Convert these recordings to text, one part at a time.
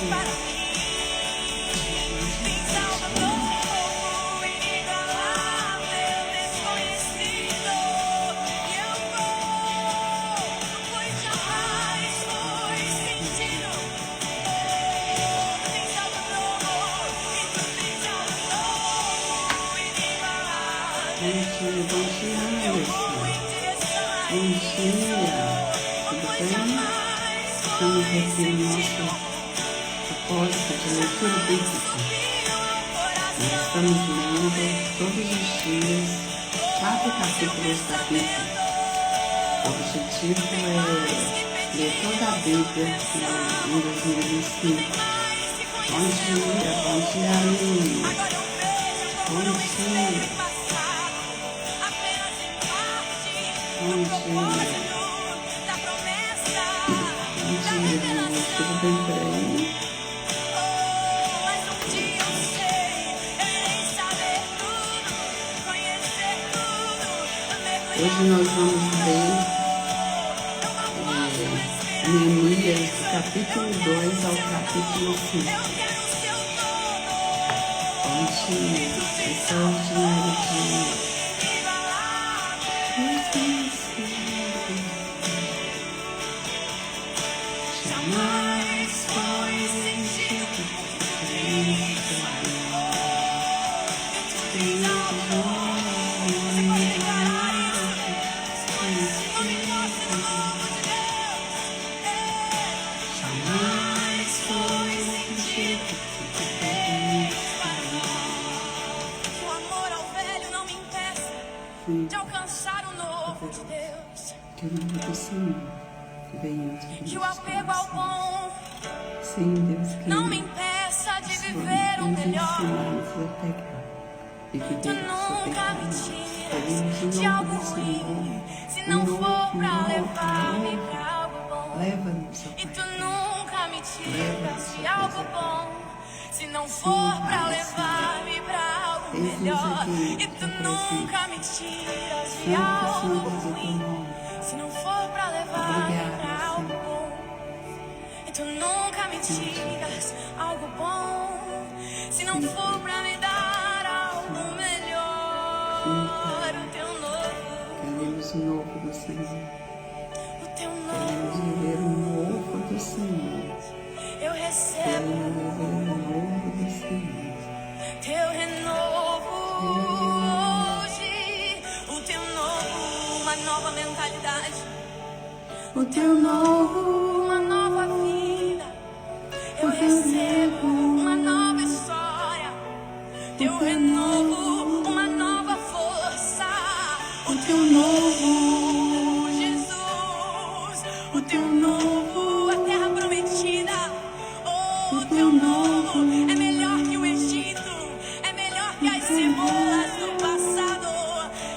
para mim. Tens algo novo, inigualável, desconhecido. E eu vou, pois jamais foi sentido. Tens algo novo, e tu tens algo novo, inigualável. Bom dia, Eu Anderson. vou em direção a Bom dia, tudo pois bem? jamais Estamos foi aqui no nosso sentido. propósito de leitura bíblica. Nós estamos lendo todos os dias 4 capítulos da Bíblia. O objetivo é ler toda a Bíblia em 2025. Bom dia, Aline. Bom dia, bom dia. Tudo bem por aí? Hoje nós vamos ler Neemias, do capítulo 2 ao capítulo 5. Bom dia, esse é o ordinário dia. Jamais foi sentido. Que o amor ao velho não me impeça de alcançar o novo de Deus. Que o nome do Senhor venha sobre Que o nós. apego ao bom Sim, Deus, que não me impeça de viver o melhor. E Tu viver nunca me tiras de algo ruim, se não for pra levar-me pra algo bom. Leva-nos, ó E tu Pai. nunca me tiras de algo bom, se não for pra levar-me pra algo melhor. E tu nunca me tiras de algo ruim, se não for pra levar-me pra algo bom. E tu nunca me tiras algo bom, se não for pra me dar algo melhor. O teu novo, Queremos o novo do Senhor. o teu Queremos novo, viver o novo do Senhor. eu Queremos recebo viver o novo do Senhor. teu renovo hoje, o teu novo, uma nova mentalidade, O teu novo, uma nova vida. Eu recebo uma nova história, teu renovo, uma nova força. O teu novo, Jesus, o teu novo, a terra prometida. Oh, o teu novo é melhor que o Egito, é melhor que as cebolas do passado.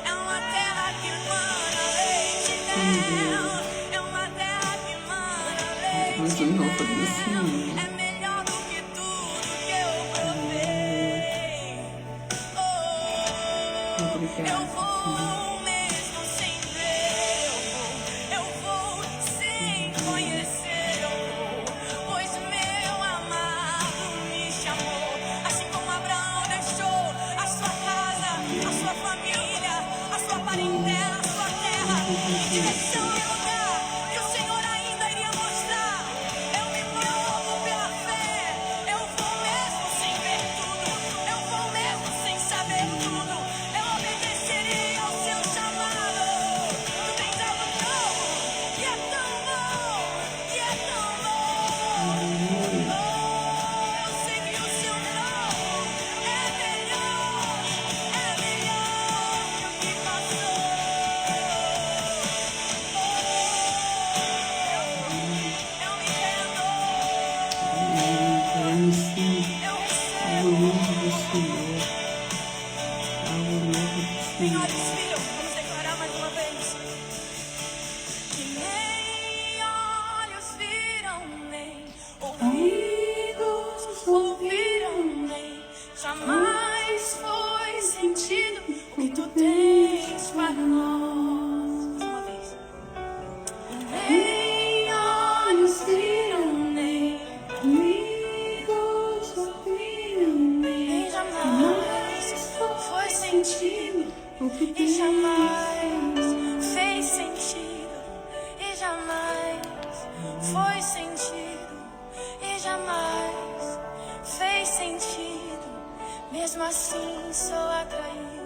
É uma terra que mana leite e mel, é uma terra que mana leite mas e o novo do mel. Senhor. É melhor do que tudo que eu provei. Oh, eu Obrigada, vou mesmo sem ver, eu vou sem conhecer, pois meu amado me chamou. Assim como Abraão deixou a sua casa, a sua família, a sua parentela, a sua terra, em direção ao lugar que o Senhor ainda iria mostrar. Eu me movo pela fé, eu vou mesmo sem ver tudo, eu vou mesmo sem saber tudo. Eu obedecerei ao seu foi sentido e jamais fez sentido. Mesmo assim sou atraído.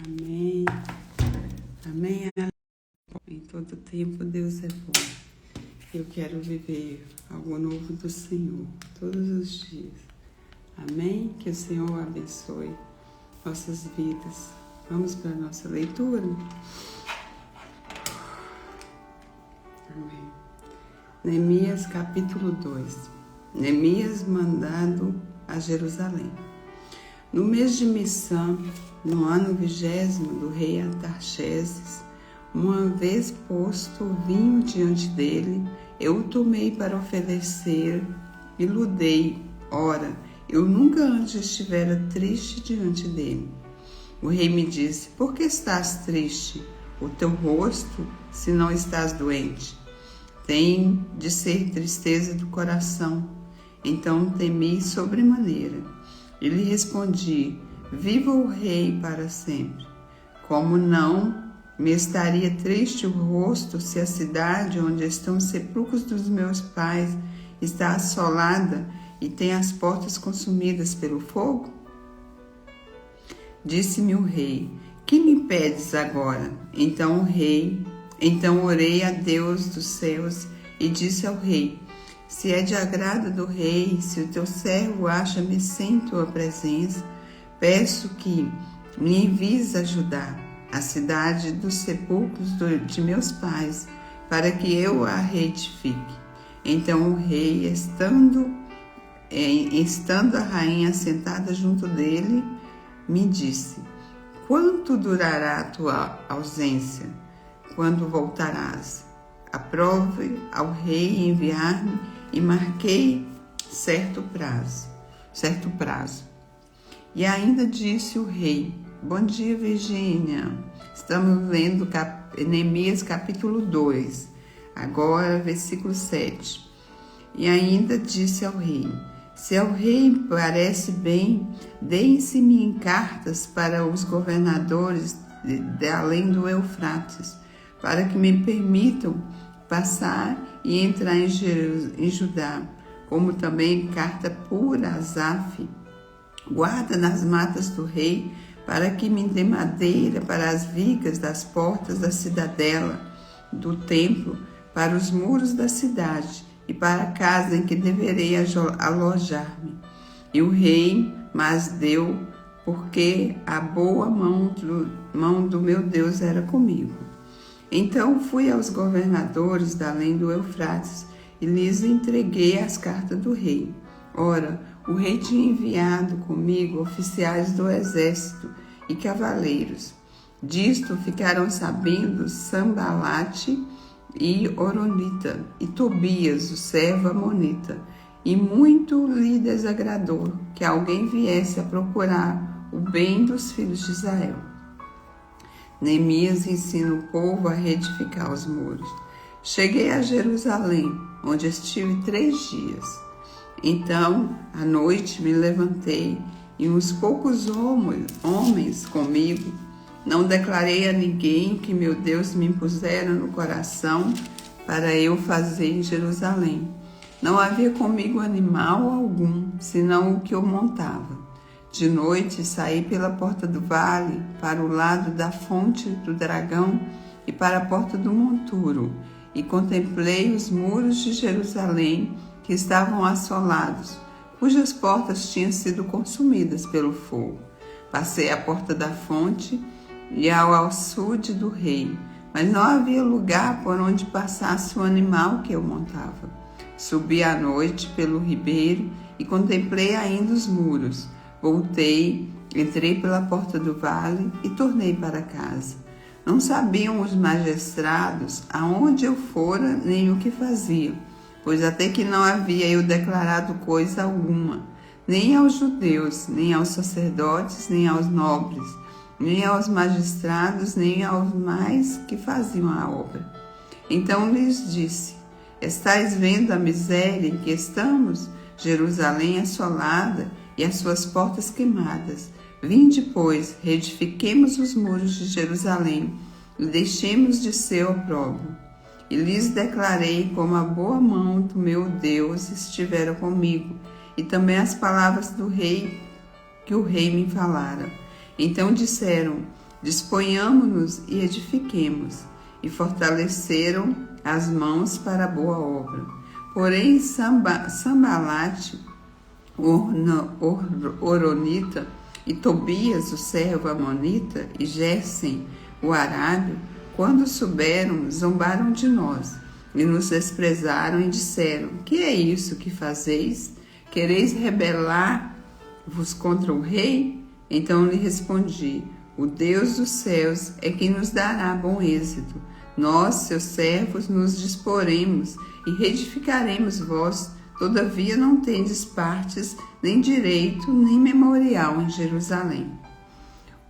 Amém. Amém. Em todo tempo Deus é bom. Eu quero viver algo novo do Senhor todos os dias. Amém? Que o Senhor abençoe nossas vidas. Vamos para a nossa leitura? Amém. Neemias capítulo 2. Neemias mandado a Jerusalém. No mês de Missã, no ano 20º do rei Artaxerxes, uma vez posto o vinho diante dele, eu o tomei para oferecer e lhe dei. Ora, eu nunca antes estivera triste diante dele. O rei me disse: por que estás triste? O teu rosto, se não estás doente? Tem de ser tristeza do coração. Então temi sobremaneira. E lhe respondi: viva o rei para sempre. Como não me estaria triste o rosto se a cidade onde estão os sepulcros dos meus pais está assolada e tem as portas consumidas pelo fogo? Disse-me o rei: que me pedes agora? Então orei a Deus dos céus e disse ao rei: se é de agrado do rei, se o teu servo acha-me sem tua presença, peço que me envies ajudar a cidade dos sepulcros de meus pais, para que eu a reedifique. Então o rei, estando a rainha sentada junto dele, me disse: quanto durará a tua ausência? Quando voltarás? Aprove ao rei enviar-me, e marquei certo prazo. E ainda disse o rei: bom dia, Virgínia. Estamos lendo Neemias capítulo 2, agora versículo 7. E ainda disse ao rei: se ao rei parece bem, deem-se-me em cartas para os governadores de além do Eufrates, para que me permitam passar e entrar em Judá, como também carta por Asaf, guarda nas matas do rei, para que me dê madeira para as vigas das portas da cidadela, do templo, para os muros da cidade e para a casa em que deverei alojar-me. E o rei mas deu, porque a boa mão do meu Deus era comigo. Então fui aos governadores da além do Eufrates e lhes entreguei as cartas do rei. Ora, o rei tinha enviado comigo oficiais do exército e cavaleiros. Disto ficaram sabendo Sambalate e Oronita e Tobias, o servo amonita, e muito lhe desagradou que alguém viesse a procurar o bem dos filhos de Israel. Neemias ensina o povo a reedificar os muros. Cheguei a Jerusalém, onde estive 3 dias. Então, à noite, me levantei e uns poucos homens comigo. Não declarei a ninguém o que meu Deus me impusera no coração para eu fazer em Jerusalém. Não havia comigo animal algum, senão o que eu montava. De noite saí pela porta do vale, para o lado da fonte do dragão e para a porta do monturo, e contemplei os muros de Jerusalém que estavam assolados, cujas portas tinham sido consumidas pelo fogo. Passei à porta da fonte e ao açude do rei, mas não havia lugar por onde passasse o animal que eu montava. Subi à noite pelo ribeiro e contemplei ainda os muros. Voltei, entrei pela porta do vale e tornei para casa. Não sabiam os magistrados aonde eu fora nem o que fazia, pois até que não havia eu declarado coisa alguma, nem aos judeus, nem aos sacerdotes, nem aos nobres, nem aos magistrados, nem aos mais que faziam a obra. Então lhes disse: estais vendo a miséria em que estamos? Jerusalém assolada e as suas portas queimadas. Vinde, pois, reedifiquemos os muros de Jerusalém, e deixemos de ser opróbrio. E lhes declarei como a boa mão do meu Deus estivera comigo, e também as palavras do rei que o rei me falara. Então disseram: disponhamo-nos e edifiquemos, e fortaleceram as mãos para a boa obra. Porém Sambalate, Horonita, e Tobias, o servo amonita, e Gésem, o arábio, quando souberam, zombaram de nós, e nos desprezaram e disseram: que é isso que fazeis? Quereis rebelar-vos contra o rei? Então lhe respondi: o Deus dos céus é quem nos dará bom êxito. Nós, seus servos, nos disporemos e reedificaremos vós. Todavia não tendes partes, nem direito, nem memorial em Jerusalém.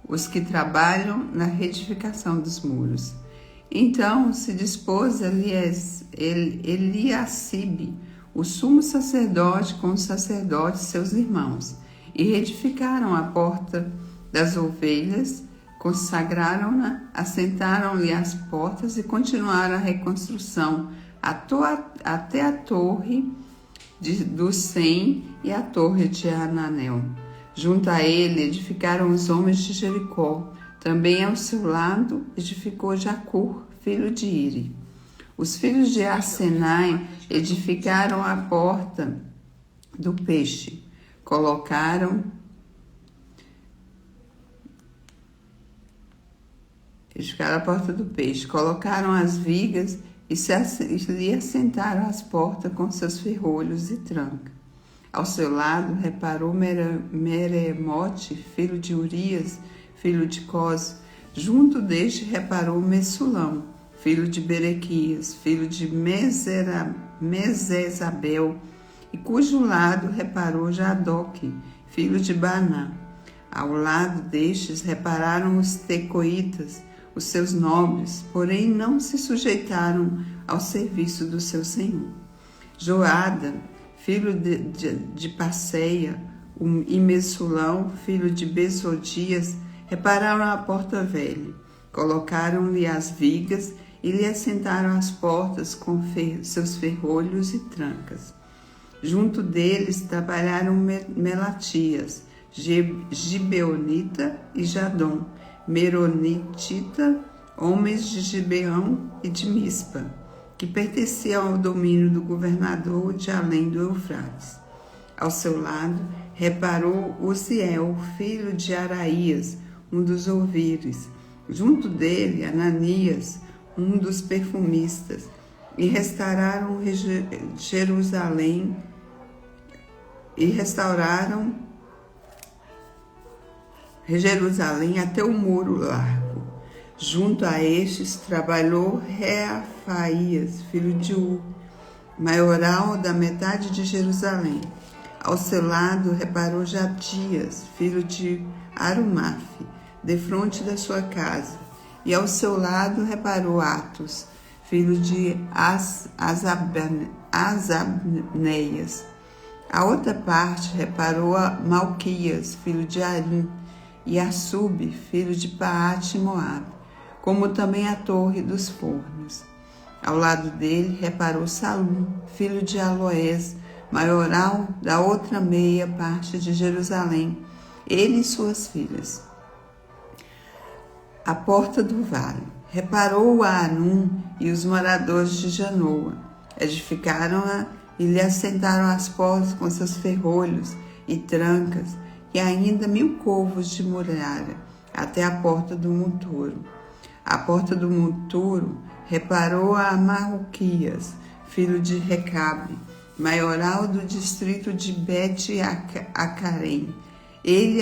Os que trabalham na reedificação dos muros. Então se dispôs Eliacibe, o sumo sacerdote, com os sacerdotes seus irmãos, e reedificaram a porta das ovelhas, consagraram-na, assentaram-lhe as portas e continuaram a reconstrução até a torre do Sem e a torre de Ananel. Junto a ele edificaram os homens de Jericó. Também ao seu lado edificou Jacur, filho de Iri. Os filhos de Arsenai edificaram a porta do peixe. Colocaram a porta do peixe, colocaram as vigas e lhe assentaram as portas com seus ferrolhos e tranca. Ao seu lado reparou Meremote, filho de Urias, filho de Cos. Junto deste reparou Messulão, filho de Berequias, filho de Mesesabel, e cujo lado reparou Jadoque, filho de Baná. Ao lado destes repararam os tecoitas, os seus nobres, porém não se sujeitaram ao serviço do seu senhor. Joada, filho de Passeia, e Messulão, filho de Besodias, repararam a porta velha, colocaram-lhe as vigas e lhe assentaram as portas com seus ferrolhos e trancas. Junto deles trabalharam Melatias, Gibeonita e Jadom, Meronitita, homens de Gibeão e de Mispa, que pertenciam ao domínio do governador de além do Eufrates. Ao seu lado reparou Uziel, filho de Araías, um dos ouvires. Junto dele Ananias, um dos perfumistas, e restauraram Jerusalém até o muro largo. Junto a estes trabalhou Reafaias, filho de Ur, maioral da metade de Jerusalém. Ao seu lado reparou Jabdias, filho de Arumaf, defronte da sua casa. E ao seu lado reparou Atos, filho de Azabneias. A outra parte reparou a Malquias, filho de Arim, e Assub, filho de Paate Moab, como também a torre dos fornos. Ao lado dele reparou Salum, filho de Aloés, maioral da outra meia parte de Jerusalém, ele e suas filhas. A porta do vale reparou a Anum e os moradores de Janoa. Edificaram-a e lhe assentaram as portas com seus ferrolhos e trancas, e ainda 1000 covos de muralha, até a porta do monturo. A porta do monturo reparou a Malquias, filho de Recabe, maioral do distrito de Bet-Acarém. Ele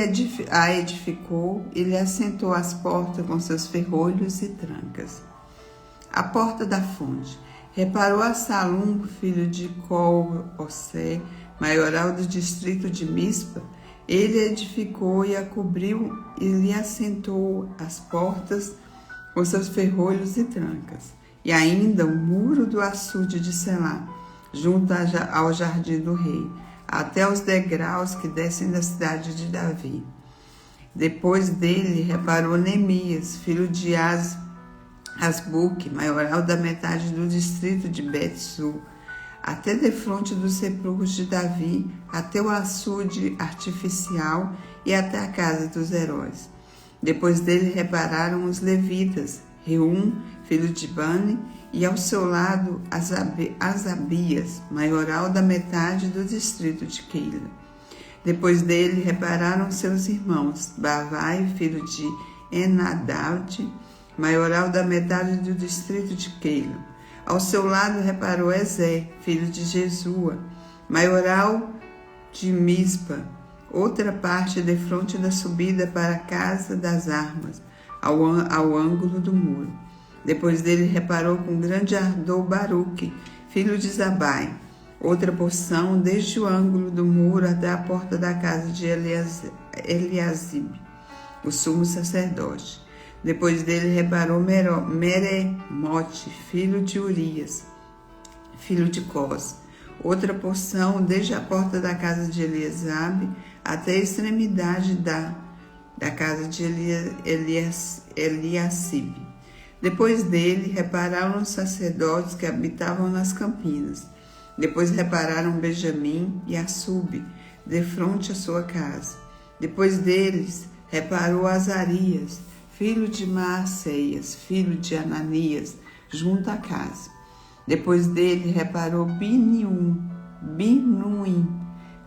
a edificou e lhe assentou as portas com seus ferrolhos e trancas. A porta da fonte reparou a Salum, filho de Col-Ossé, maioral do distrito de Mispa. Ele edificou e a cobriu e lhe assentou as portas com seus ferrolhos e trancas. E ainda o muro do açude de Selá, junto ao jardim do rei. até os degraus que descem da cidade de Davi. Depois dele reparou Neemias, filho de Asbuque, maioral da metade do distrito de Bet-Sur, até defronte dos sepulcros de Davi, até o açude artificial e até a casa dos heróis. Depois dele repararam os levitas, Reum, filho de Bani, e ao seu lado Asabias, maioral da metade do distrito de Keila. Depois dele repararam seus irmãos, Bavai, filho de Enadad, maioral da metade do distrito de Keila. Ao seu lado reparou Ezé, filho de Jesua, maioral de Mispa, outra parte defronte da subida para a casa das armas, ao ângulo do muro. Depois dele reparou com grande ardor Baruque, filho de Zabai, outra porção desde o ângulo do muro até a porta da casa de Eliasibe, o sumo sacerdote. Depois dele reparou Meremote, filho de Urias, filho de Cós, outra porção desde a porta da casa de Eliasabe até a extremidade da casa de Eliasibe. Depois dele repararam os sacerdotes que habitavam nas campinas. Depois repararam Benjamim e Assube, defronte à sua casa. Depois deles reparou Azarias, filho de Maaceias, filho de Ananias, junto à casa. Depois dele reparou Binuim,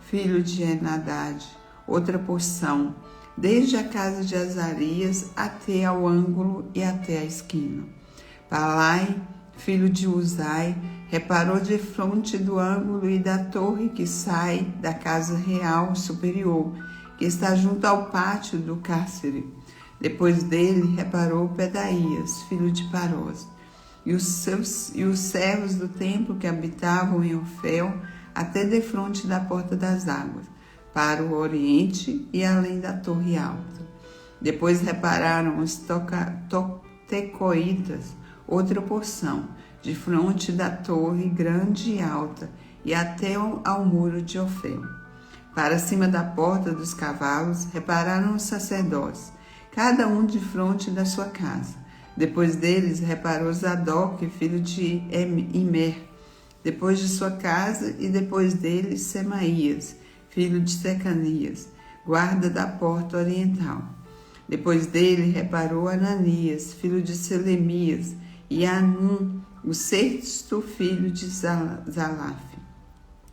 filho de Enadad, outra porção, desde a casa de Azarias até ao ângulo e até a esquina. Palai, filho de Uzai, reparou defronte do ângulo e da torre que sai da casa real superior, que está junto ao pátio do cárcere. Depois dele reparou Pedaías, filho de Parós, e os servos do templo que habitavam em Ofel, até defronte da porta das águas, para o oriente e além da torre alta. Depois repararam os tecoitas, outra porção, de fronte da torre grande e alta, e até ao muro de Ofel. Para cima da porta dos cavalos, repararam os sacerdotes, cada um de frente da sua casa. Depois deles reparou Zadok, filho de Imer, depois de sua casa, e depois dele Semaías, filho de Secanias, guarda da porta oriental. Depois dele reparou Ananias, filho de Selemias, e Anum, o sexto filho de Zalaf.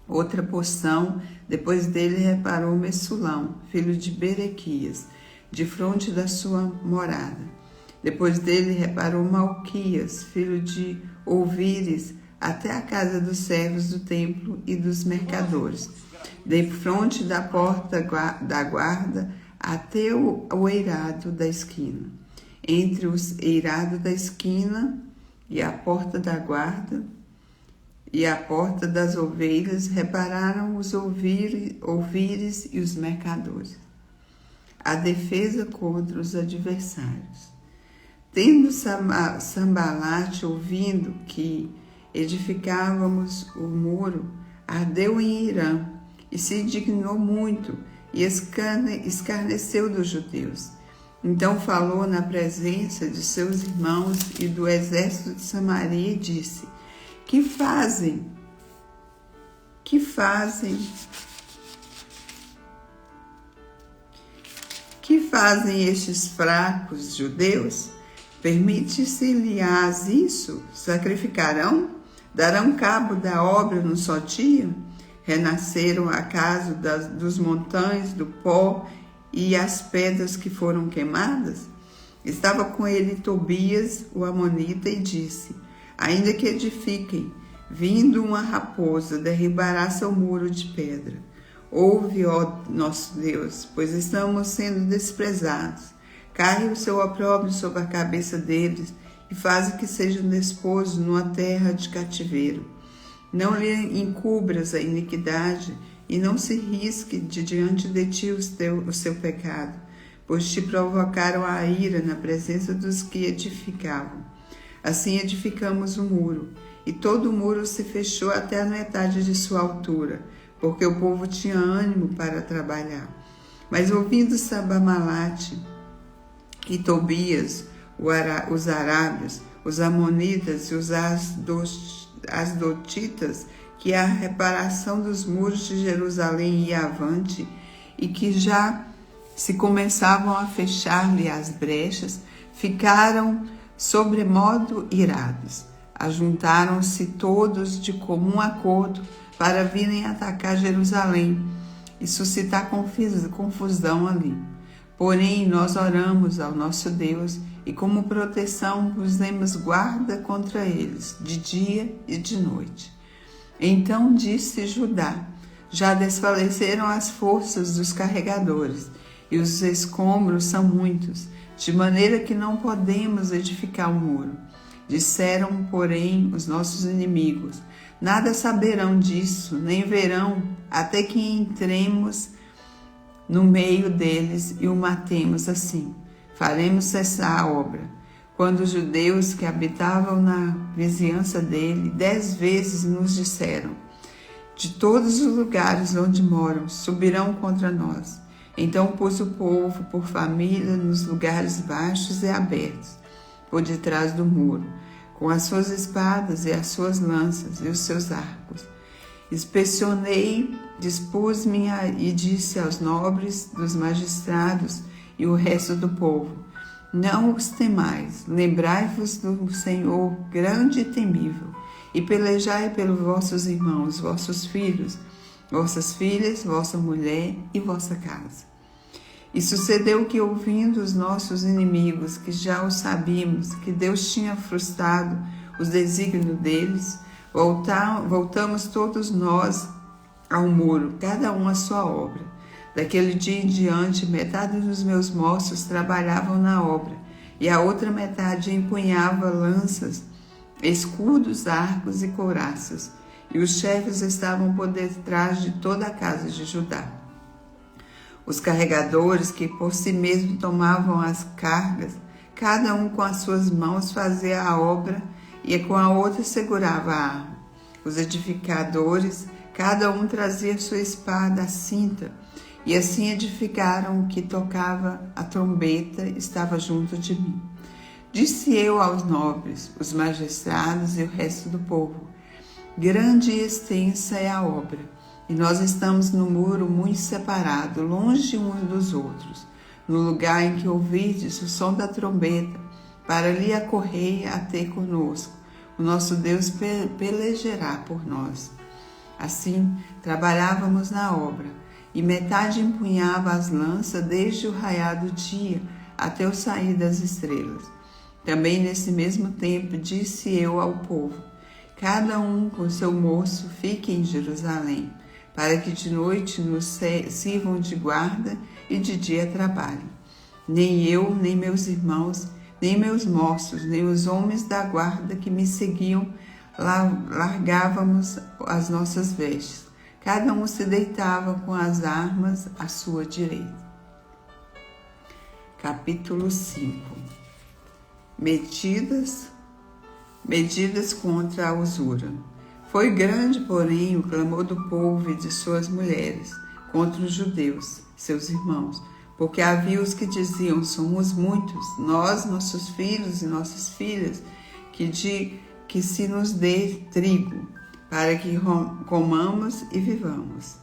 Outra porção, depois dele reparou Messulão, filho de Berequias, de fronte da sua morada. Depois dele reparou Malquias, filho de Ouvires, até a casa dos servos do templo e dos mercadores, de frente da porta da guarda até o eirado da esquina. Entre os eirados da esquina e a porta da guarda e a porta das ovelhas repararam os ouvires e os mercadores. A defesa contra os adversários. Tendo Sambalate ouvindo que edificávamos o muro, ardeu em Irã e se indignou muito e escarneceu dos judeus. Então falou na presença de seus irmãos e do exército de Samaria e disse: Que fazem estes fracos judeus? Permite-se-lhes isso? Sacrificarão? Darão cabo da obra num só dia? Renasceram acaso dos montões do pó e as pedras que foram queimadas? Estava com ele Tobias, o amonita, e disse: Ainda que edifiquem, vindo uma raposa, derribará seu muro de pedra. Ouve, ó nosso Deus, pois estamos sendo desprezados. Caia o seu opróbrio sobre a cabeça deles e faz que sejam desposos numa terra de cativeiro. Não lhe encubras a iniquidade e não se risque de diante de ti o seu pecado, pois te provocaram a ira na presença dos que edificavam. Assim edificamos o muro, e todo o muro se fechou até a metade de sua altura, porque o povo tinha ânimo para trabalhar. Mas ouvindo Sanbalate e Tobias, os arábios, os amonitas e os asdotitas, que a reparação dos muros de Jerusalém ia avante e que já se começavam a fechar-lhe as brechas, ficaram sobremodo irados. Ajuntaram-se todos de comum acordo para virem atacar Jerusalém e suscitar confusão ali. Porém, nós oramos ao nosso Deus e como proteção pusemos guarda contra eles, de dia e de noite. Então disse Judá: já desfaleceram as forças dos carregadores, e os escombros são muitos, de maneira que não podemos edificar o muro. Disseram, porém, os nossos inimigos: nada saberão disso, nem verão, até que entremos no meio deles e o matemos assim. Faremos cessar a obra. Quando os judeus que habitavam na vizinhança dele 10 vezes nos disseram: de todos os lugares onde moram, subirão contra nós. Então pôs o povo por família nos lugares baixos e abertos, por detrás do muro, com as suas espadas e as suas lanças e os seus arcos. Inspecionei, dispus-me e disse aos nobres dos magistrados e o resto do povo: não os temais, lembrai-vos do Senhor grande e temível, e pelejai pelos vossos irmãos, vossos filhos, vossas filhas, vossa mulher e vossa casa. E sucedeu que, ouvindo os nossos inimigos, que já o sabíamos, que Deus tinha frustrado os desígnios deles, voltamos todos nós ao muro, cada um à sua obra. Daquele dia em diante, metade dos meus moços trabalhavam na obra, e a outra metade empunhava lanças, escudos, arcos e couraças, e os chefes estavam por detrás de toda a casa de Judá. Os carregadores, que por si mesmos tomavam as cargas, cada um com as suas mãos fazia a obra e com a outra segurava a arma. Os edificadores, cada um trazia sua espada à cinta, e assim edificaram o que tocava a trombeta, estava junto de mim. Disse eu aos nobres, os magistrados e o resto do povo: grande e extensa é a obra, e nós estamos no muro muito separado, longe uns dos outros, no lugar em que ouvirdes o som da trombeta, para ali acorrer a ter conosco. O nosso Deus pelejará por nós. Assim, trabalhávamos na obra, e metade empunhava as lanças desde o raiar do dia até o sair das estrelas. Também nesse mesmo tempo disse eu ao povo: cada um com seu moço fique em Jerusalém, para que de noite nos sirvam de guarda e de dia trabalhem. Nem eu, nem meus irmãos, nem meus moços, nem os homens da guarda que me seguiam largávamos as nossas vestes. Cada um se deitava com as armas à sua direita. Capítulo 5. Medidas contra a usura. Foi grande, porém, o clamor do povo e de suas mulheres contra os judeus, seus irmãos, porque havia os que diziam: somos muitos, nós, nossos filhos e nossas filhas, que se nos dê trigo, para que comamos e vivamos.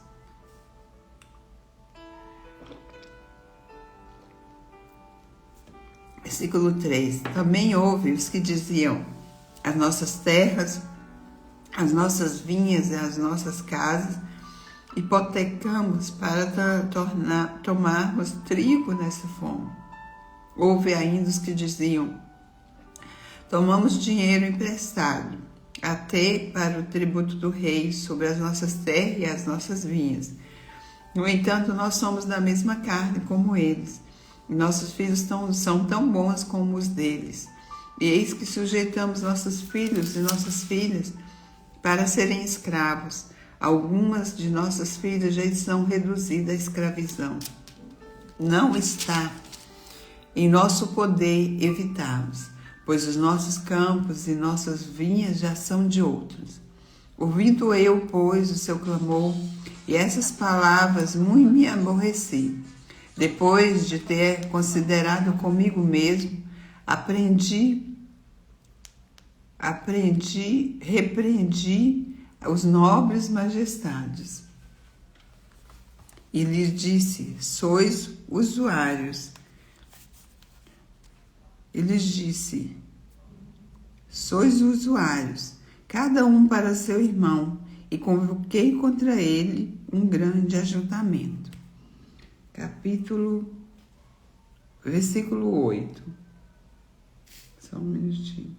Versículo 3. Também houve os que diziam: as nossas terras, as nossas vinhas e as nossas casas hipotecamos para tomarmos trigo nessa fome. Houve ainda os que diziam: tomamos dinheiro emprestado, até para o tributo do rei sobre as nossas terras e as nossas vinhas. No entanto, nós somos da mesma carne como eles, e nossos filhos são tão bons como os deles. E eis que sujeitamos nossos filhos e nossas filhas para serem escravos. Algumas de nossas filhas já estão reduzidas à escravidão. Não está em nosso poder evitá-los, pois os nossos campos e nossas vinhas já são de outros. Ouvindo eu, pois, o seu clamor, e essas palavras muito me aborreci. Depois de ter considerado comigo mesmo, repreendi os nobres majestades e lhes disse: sois usuários. E lhes disse: sois usuários, cada um para seu irmão, e convoquei contra ele um grande ajuntamento. Versículo 8. Só um minutinho.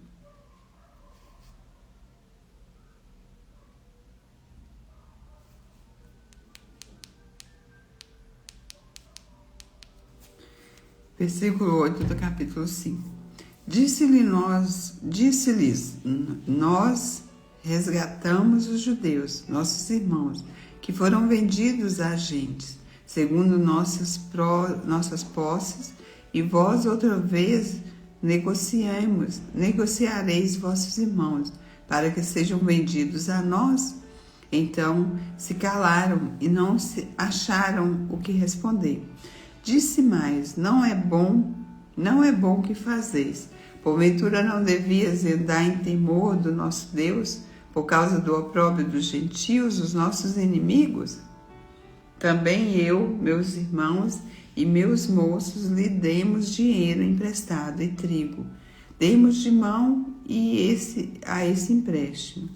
Versículo 8 do capítulo 5. Disse-lhes, nós resgatamos os judeus, nossos irmãos, que foram vendidos a gentes, segundo nossas posses, e vós outra vez negociareis vossos irmãos, para que sejam vendidos a nós. Então se calaram e não se acharam o que responder. Disse mais: não é bom que fazeis. Porventura não devias andar em temor do nosso Deus, por causa do opróbrio dos gentios, os nossos inimigos? Também eu, meus irmãos e meus moços, lhe demos dinheiro emprestado e trigo. Demos de mão a esse empréstimo.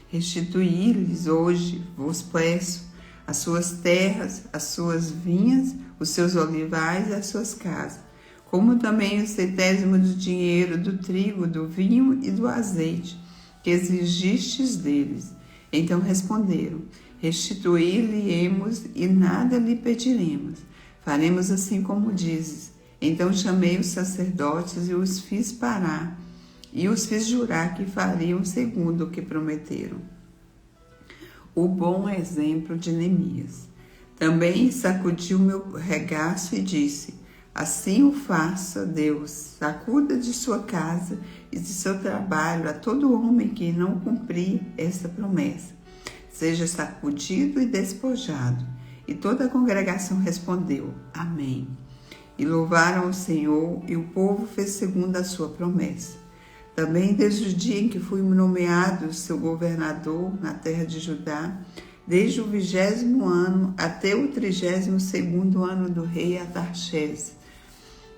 Restituí-lhes hoje, vos peço, as suas terras, as suas vinhas, os seus olivais e as suas casas, como também o 70º do dinheiro, do trigo, do vinho e do azeite, que exigistes deles. Então responderam: restituir-lhe-emos e nada lhe pediremos. Faremos assim como dizes. Então chamei os sacerdotes e os fiz parar, e os fiz jurar que fariam segundo o que prometeram. O bom exemplo de Neemias. Também sacudi o meu regaço e disse: assim o faça Deus, sacuda de sua casa e de seu trabalho a todo homem que não cumprir esta promessa. Seja sacudido e despojado. E toda a congregação respondeu: amém. E louvaram o Senhor, e o povo fez segundo a sua promessa. Também desde o dia em que fui nomeado seu governador na terra de Judá, desde o 20º ano até o 32º ano do rei Artaxerxes,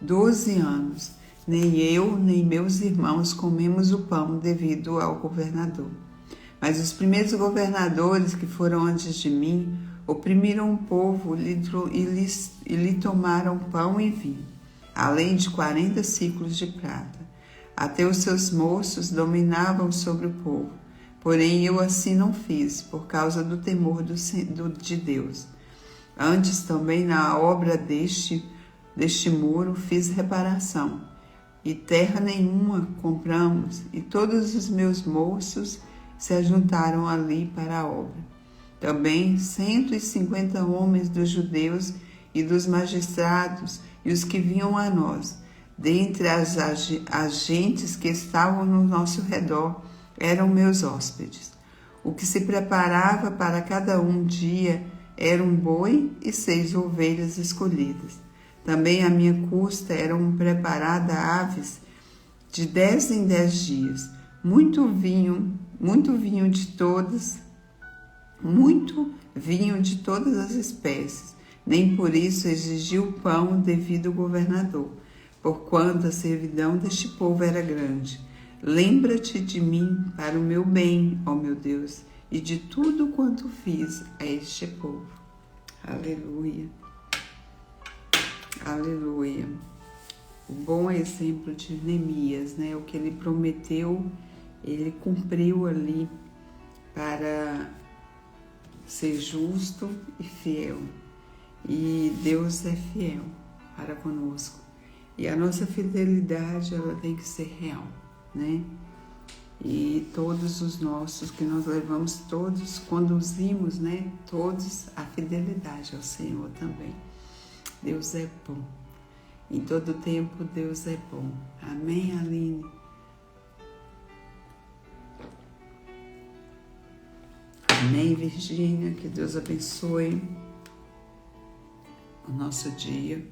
12 anos, nem eu nem meus irmãos comemos o pão devido ao governador. Mas os primeiros governadores que foram antes de mim oprimiram o povo e lhe tomaram pão e vinho, além de 40 ciclos de prata. Até os seus moços dominavam sobre o povo. Porém, eu assim não fiz, por causa do temor de Deus. Antes também na obra deste muro fiz reparação, e terra nenhuma compramos, e todos os meus moços se ajuntaram ali para a obra. Também 150 homens dos judeus e dos magistrados e os que vinham a nós, dentre as gentes que estavam no nosso redor, eram meus hóspedes. O que se preparava para cada dia era um boi e 6 ovelhas escolhidas. Também à minha custa eram preparadas aves de 10 em 10 dias, muito vinho de todas as espécies. Nem por isso exigiu o pão devido ao governador, porquanto a servidão deste povo era grande. Lembra-te de mim para o meu bem, ó meu Deus, e de tudo quanto fiz a este povo. Aleluia. Aleluia. O bom exemplo de Neemias, né? O que ele prometeu, ele cumpriu ali para ser justo e fiel. E Deus é fiel para conosco. E a nossa fidelidade, ela tem que ser real, né? E todos os nossos que nós levamos, todos conduzimos, né? Todos a fidelidade ao Senhor também. Deus é bom. Em todo tempo Deus é bom. Amém, Aline? Amém, Virgínia? Que Deus abençoe o nosso dia,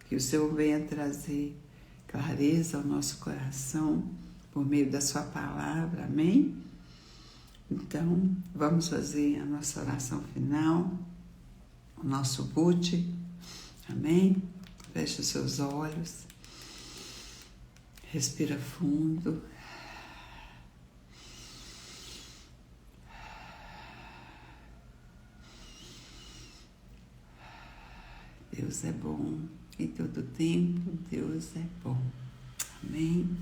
que o Senhor venha trazer clareza ao nosso coração por meio da sua palavra, amém? Então, vamos fazer a nossa oração final, o nosso boot, amém? Feche os seus olhos, respira fundo. Deus é bom, em todo tempo Deus é bom, amém?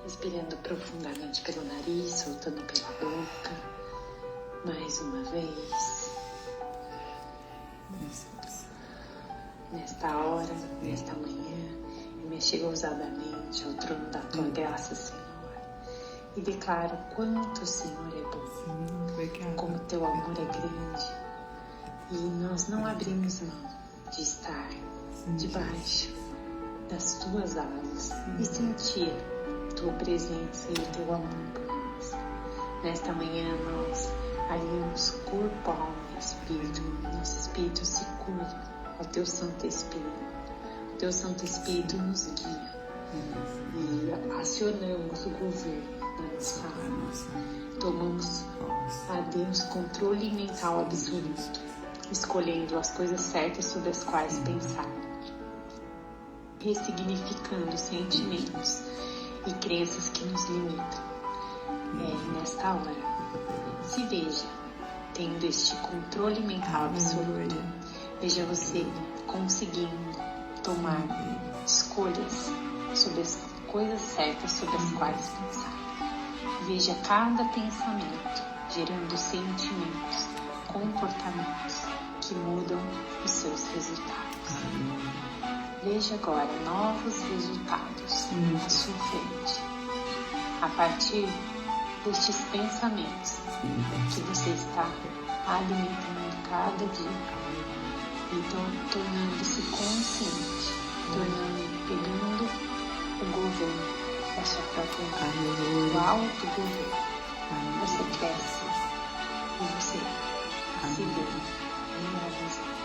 Respirando profundamente pelo nariz, soltando pela boca, mais uma vez. Nesta hora, nesta manhã, eu me chego ousadamente ao trono da Tua graça, Senhor, e declaro quanto o Senhor é bom, como Teu amor é grande, e nós não abrimos mão de estar debaixo das Tuas asas e sentir Tua presença e o Teu amor por nós. Nesta manhã nós alinhamos corpo, alma e espírito. Nosso espírito se curva ao Teu Santo Espírito. O Teu Santo Espírito nos guia e acionamos o governo da nossa alma. Tomamos a Deus controle mental absoluto, escolhendo as coisas certas sobre as quais pensar, ressignificando sentimentos e crenças que nos limitam. Nesta hora, se veja tendo este controle mental absoluto. Veja você conseguindo tomar escolhas sobre as coisas certas sobre as quais pensar. Veja cada pensamento gerando sentimentos, comportamentos que mudam os seus resultados. Veja agora novos resultados à sua frente, a partir destes pensamentos que você está alimentando cada dia. Então, tornando-se consciente, pegando o governo da sua própria vida, o autogoverno. Você cresce e você se vê realizando,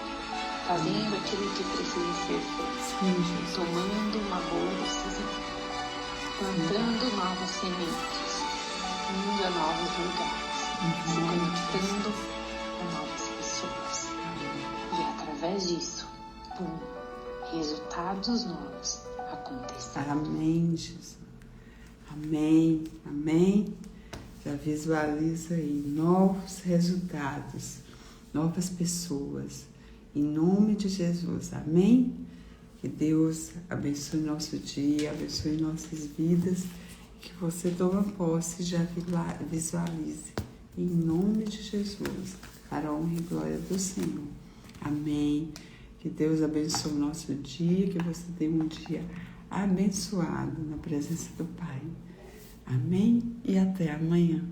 fazendo aquilo que precisa ser feito, tomando uma boa decisão, plantando novas sementes, indo a novos lugares, se conectando com novas pessoas. E através disso, resultados novos acontecerão. Amém, Jesus. Amém, amém. Já visualiza aí novos resultados, novas pessoas. Em nome de Jesus, amém? Que Deus abençoe nosso dia, abençoe nossas vidas. Que você tome posse e já visualize. Em nome de Jesus, para a honra e glória do Senhor. Amém. Que Deus abençoe o nosso dia, que você tenha um dia abençoado na presença do Pai. Amém? E até amanhã.